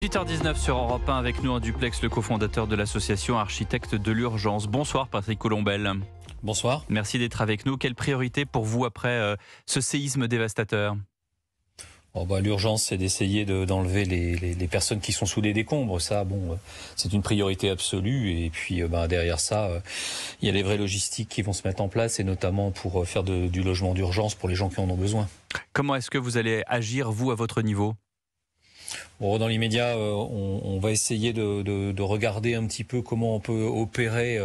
8h19 sur Europe 1 avec nous en duplex, le cofondateur de l'association Architectes de l'Urgence. Bonsoir Patrick Colombel. Bonsoir. Merci d'être avec nous. Quelle priorité pour vous après ce séisme dévastateur ? L'urgence, c'est d'essayer d'enlever les personnes qui sont sous les décombres. Ça, c'est une priorité absolue. Et puis derrière ça, il y a les vraies logistiques qui vont se mettre en place, et notamment pour faire du logement d'urgence pour les gens qui en ont besoin. Comment est-ce que vous allez agir, vous, à votre niveau ? Dans l'immédiat, on va essayer de regarder un petit peu comment on peut opérer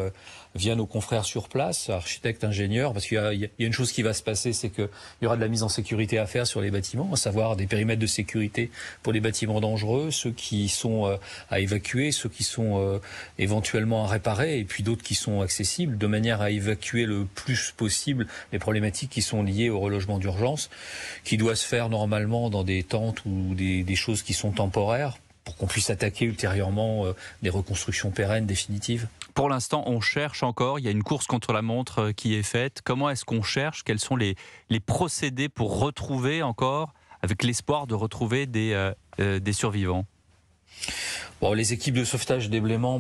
via nos confrères sur place, architectes, ingénieurs, parce qu'il y a une chose qui va se passer, c'est qu'il y aura de la mise en sécurité à faire sur les bâtiments, à savoir des périmètres de sécurité pour les bâtiments dangereux, ceux qui sont à évacuer, ceux qui sont éventuellement à réparer, et puis d'autres qui sont accessibles, de manière à évacuer le plus possible les problématiques qui sont liées au relogement d'urgence, qui doit se faire normalement dans des tentes ou des choses qui sont temporaires, pour qu'on puisse attaquer ultérieurement des reconstructions pérennes, définitives. Pour l'instant, on cherche encore. Il y a une course contre la montre qui est faite. Comment est-ce qu'on cherche ? Quels sont les procédés pour retrouver encore, avec l'espoir de retrouver des survivants ? Les équipes de sauvetage et déblaiement,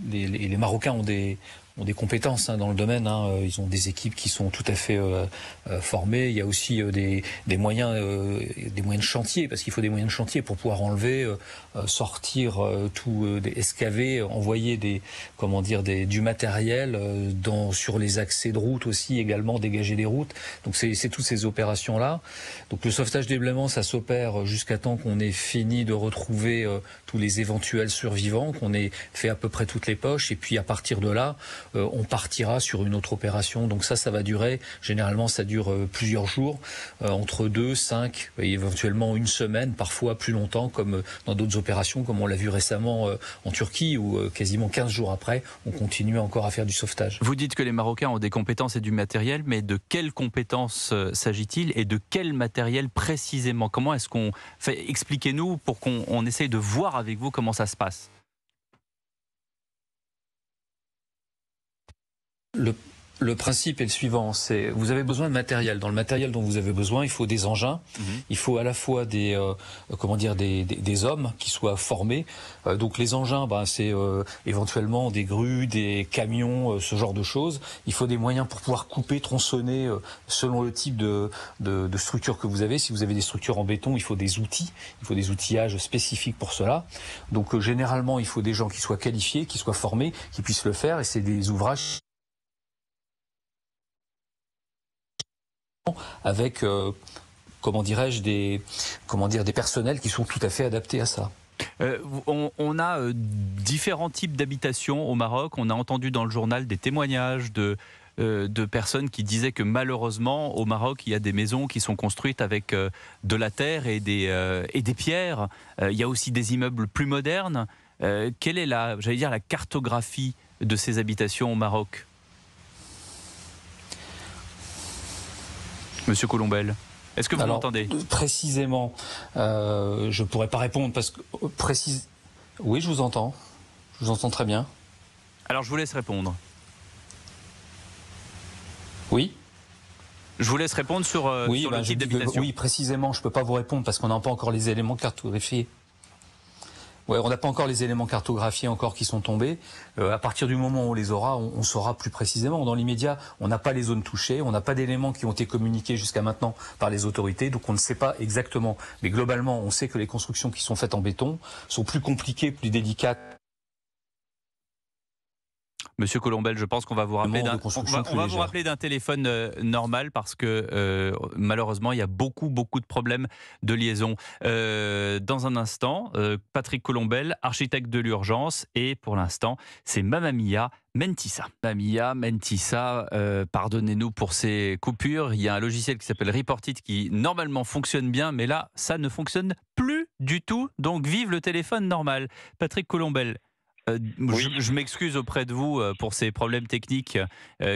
les Marocains ont des compétences dans le domaine. Ils ont des équipes qui sont tout à fait formées. Il y a aussi des moyens de chantier, parce qu'il faut des moyens de chantier pour pouvoir enlever, sortir escaver, envoyer du matériel sur les accès de route aussi, également dégager des routes. Donc c'est toutes ces opérations là. Donc le sauvetage déblaiement, ça s'opère jusqu'à temps qu'on ait fini de retrouver tous les éventuels survivants, qu'on ait fait à peu près toutes les poches, et puis à partir de là, on partira sur une autre opération. Donc ça va durer, généralement ça dure plusieurs jours, entre 2, 5 et éventuellement une semaine, parfois plus longtemps, comme dans d'autres opérations, comme on l'a vu récemment en Turquie, où quasiment 15 jours après, on continue encore à faire du sauvetage. Vous dites que les Marocains ont des compétences et du matériel, mais de quelles compétences s'agit-il et de quel matériel précisément ? Comment est-ce qu'on fait ? Expliquez-nous pour qu'on essaye de voir avec vous comment ça se passe. Le principe est le suivant, vous avez besoin de matériel. Dans le matériel dont vous avez besoin, il faut des engins, il faut à la fois des hommes qui soient formés. Donc les engins, c'est éventuellement des grues, des camions, ce genre de choses. Il faut des moyens pour pouvoir couper, tronçonner selon le type de structure que vous avez. Si vous avez des structures en béton, il faut des outils, il faut des outillages spécifiques pour cela. Donc généralement, il faut des gens qui soient qualifiés, qui soient formés, qui puissent le faire, et c'est des ouvrages avec des personnels qui sont tout à fait adaptés à ça. On a différents types d'habitations au Maroc. On a entendu dans le journal des témoignages de personnes qui disaient que malheureusement au Maroc il y a des maisons qui sont construites avec de la terre et des pierres. Il y a aussi des immeubles plus modernes. Quelle est la cartographie de ces habitations au Maroc ? Monsieur Colombel, est-ce que vous m'entendez ? Précisément, je ne pourrais pas répondre parce que oui, je vous entends très bien. Alors je vous laisse répondre. Oui. Je vous laisse répondre sur le type d'habitation. Oui, précisément, je ne peux pas vous répondre parce qu'on n'a pas encore les éléments cartographiés. Ouais, on n'a pas encore les éléments cartographiés qui sont tombés. À partir du moment où on les aura, on saura plus précisément. Dans l'immédiat, on n'a pas les zones touchées, on n'a pas d'éléments qui ont été communiqués jusqu'à maintenant par les autorités, donc on ne sait pas exactement. Mais globalement, on sait que les constructions qui sont faites en béton sont plus compliquées, plus délicates. Monsieur Colombel, je pense qu'on va vous rappeler d'un téléphone normal parce que malheureusement il y a beaucoup de problèmes de liaison. Dans un instant, Patrick Colombel, architecte de l'urgence, et pour l'instant c'est Mamamia Mentissa. Mamamia Mentissa, pardonnez-nous pour ces coupures. Il y a un logiciel qui s'appelle Reportit qui normalement fonctionne bien, mais là ça ne fonctionne plus du tout. Donc vive le téléphone normal. Patrick Colombel. Je m'excuse auprès de vous pour ces problèmes techniques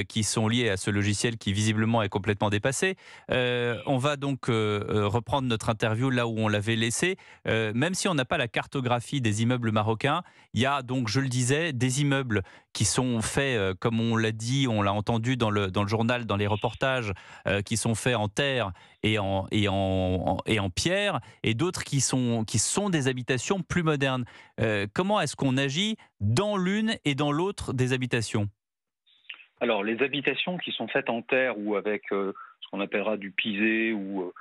qui sont liés à ce logiciel qui visiblement est complètement dépassé. On va donc reprendre notre interview là où on l'avait laissé. Même si on n'a pas la cartographie des immeubles marocains, il y a donc, je le disais, des immeubles qui sont faits, comme on l'a dit, on l'a entendu dans le journal, dans les reportages, qui sont faits en terre et en pierre, et d'autres qui sont des habitations plus modernes. Comment est-ce qu'on agit dans l'une et dans l'autre des habitations ? Alors, les habitations qui sont faites en terre ou avec ce qu'on appellera du pisé ou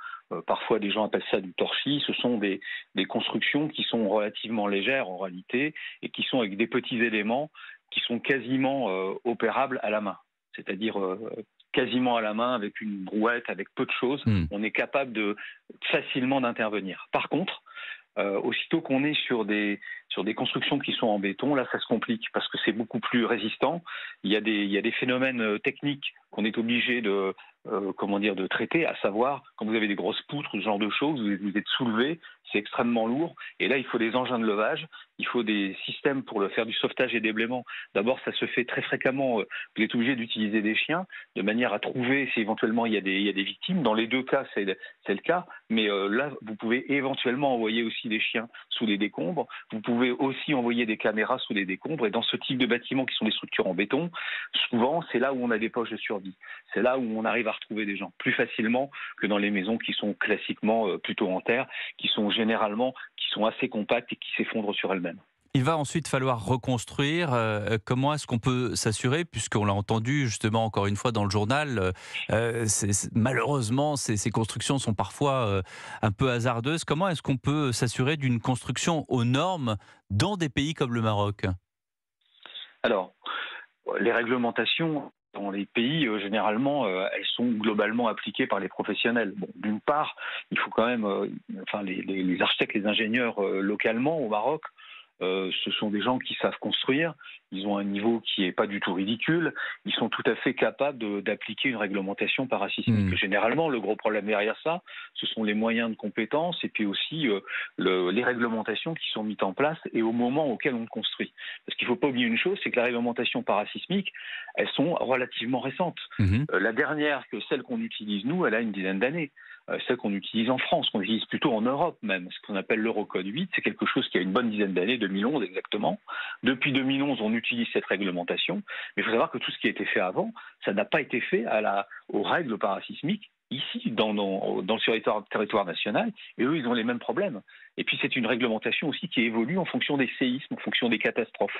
parfois des gens appellent ça du torchis, ce sont des constructions qui sont relativement légères en réalité et qui sont avec des petits éléments qui sont quasiment opérables à la main. C'est-à-dire quasiment à la main avec une brouette, avec peu de choses, on est capable facilement d'intervenir. Par contre, aussitôt qu'on est sur des constructions qui sont en béton, là ça se complique parce que c'est beaucoup plus résistant. Il y a des phénomènes techniques qu'on est obligé de traiter, à savoir quand vous avez des grosses poutres, ce genre de choses, vous êtes soulevé, c'est extrêmement lourd. Et là, il faut des engins de levage, il faut des systèmes pour faire du sauvetage et déblaiement. D'abord, ça se fait très fréquemment. Vous êtes obligé d'utiliser des chiens de manière à trouver si éventuellement il y a des victimes. Dans les deux cas, c'est le cas. Mais là, vous pouvez éventuellement envoyer aussi des chiens sous les décombres. Vous pouvez aussi envoyer des caméras sous les décombres. Et dans ce type de bâtiments qui sont des structures en béton, souvent, c'est là où on a des poches de survie. C'est là où on arrive à retrouver des gens plus facilement que dans les maisons qui sont classiquement plutôt en terre, qui sont assez compactes et qui s'effondrent sur elles-mêmes. Il va ensuite falloir reconstruire. Comment est-ce qu'on peut s'assurer, puisqu'on l'a entendu justement encore une fois dans le journal, malheureusement ces constructions sont parfois un peu hasardeuses. Comment est-ce qu'on peut s'assurer d'une construction aux normes dans des pays comme le Maroc ? Alors, les réglementations dans les pays, généralement, elles sont globalement appliquées par les professionnels. Bon, d'une part, il faut quand même, les architectes, les ingénieurs localement au Maroc, ce sont des gens qui savent construire, ils ont un niveau qui n'est pas du tout ridicule, ils sont tout à fait capables d'appliquer une réglementation parasismique. Généralement, le gros problème derrière ça, ce sont les moyens de compétence et puis aussi les réglementations qui sont mises en place et au moment auquel on construit. Parce qu'il ne faut pas oublier une chose, c'est que la réglementation parasismique, elles sont relativement récentes. La dernière, celle qu'on utilise nous, elle a une dizaine d'années. Celle qu'on utilise en France, qu'on utilise plutôt en Europe même, ce qu'on appelle l'Eurocode 8, c'est quelque chose qui a une bonne dizaine d'années, 2011 exactement. Depuis 2011, on utilise cette réglementation, mais il faut savoir que tout ce qui a été fait avant, ça n'a pas été fait aux règles parasismiques ici, dans le territoire national, et eux, ils ont les mêmes problèmes. Et puis c'est une réglementation aussi qui évolue en fonction des séismes, en fonction des catastrophes.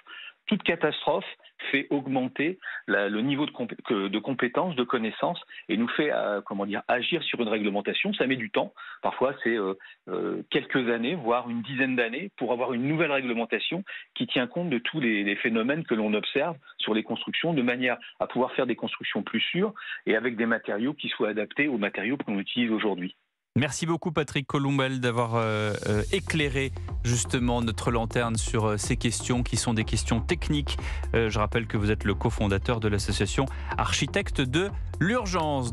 Toute catastrophe fait augmenter le niveau de compétence, de connaissance, et nous fait agir sur une réglementation. Ça met du temps. Parfois, c'est quelques années, voire une dizaine d'années, pour avoir une nouvelle réglementation qui tient compte de tous les phénomènes que l'on observe sur les constructions, de manière à pouvoir faire des constructions plus sûres et avec des matériaux qui soient adaptés aux matériaux que l'on utilise aujourd'hui. Merci beaucoup Patrick Colombel d'avoir éclairé justement notre lanterne sur ces questions qui sont des questions techniques. Je rappelle que vous êtes le cofondateur de l'association Architectes de l'Urgence.